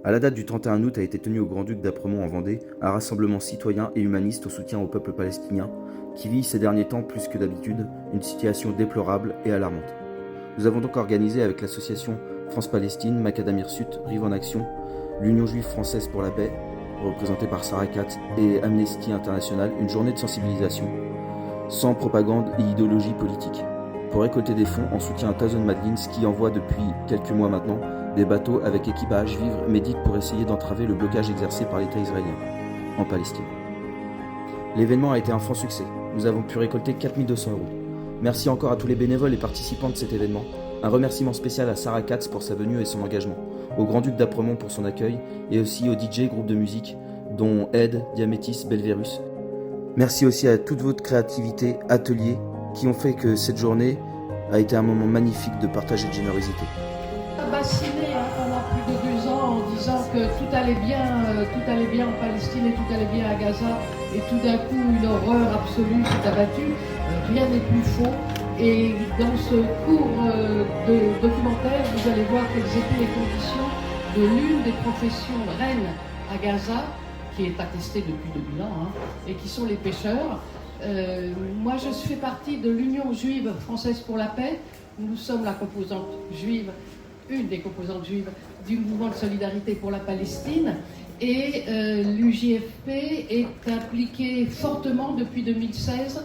À la date du 31 août a été tenu au Grand-Duc d'Apremont en Vendée un rassemblement citoyen et humaniste au soutien au peuple palestinien qui vit ces derniers temps plus que d'habitude une situation déplorable et alarmante. Nous avons donc organisé avec l'association France-Palestine, Macadam Hirsute, Rive en Action, l'Union Juive Française pour la Paix, représentée par Sarah Katz, et Amnesty International, une journée de sensibilisation, sans propagande et idéologie politique, pour récolter des fonds en soutien à Tazon Madlins qui envoie depuis quelques mois maintenant des bateaux avec équipage, vivres, médicaux pour essayer d'entraver le blocage exercé par l'État israélien en Palestine. L'événement a été un franc succès. Nous avons pu récolter 4 200 €. Merci encore à tous les bénévoles et participants de cet événement. Un remerciement spécial à Sarah Katz pour sa venue et son engagement, au Grand-Duc d'Apremont pour son accueil et aussi aux DJ groupes de musique dont Ed, Diamétis, Belverus. Merci aussi à toute votre créativité, ateliers qui ont fait que cette journée a été un moment magnifique de partage et de générosité. Bassiné pendant plus de 2 ans en disant que tout allait bien en Palestine et tout allait bien à Gaza, et tout d'un coup une horreur absolue s'est abattue. Rien n'est plus faux. Et dans ce court de documentaire, vous allez voir quelles étaient les conditions de l'une des professions reines à Gaza, qui est attestée depuis 2000 ans, et qui sont les pêcheurs. Moi, je fais partie de l'Union Juive Française pour la Paix. Nous sommes la composante juive, une des composantes juives du mouvement de solidarité pour la Palestine. Et l'UJFP est impliquée fortement depuis 2016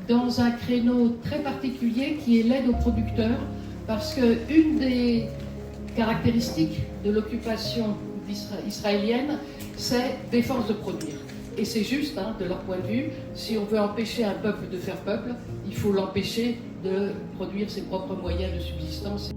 dans un créneau très particulier qui est l'aide aux producteurs, parce qu'une des caractéristiques de l'occupation israélienne, c'est défense de produire. Et c'est juste, de leur point de vue, si on veut empêcher un peuple de faire peuple, il faut l'empêcher de produire ses propres moyens de subsistance.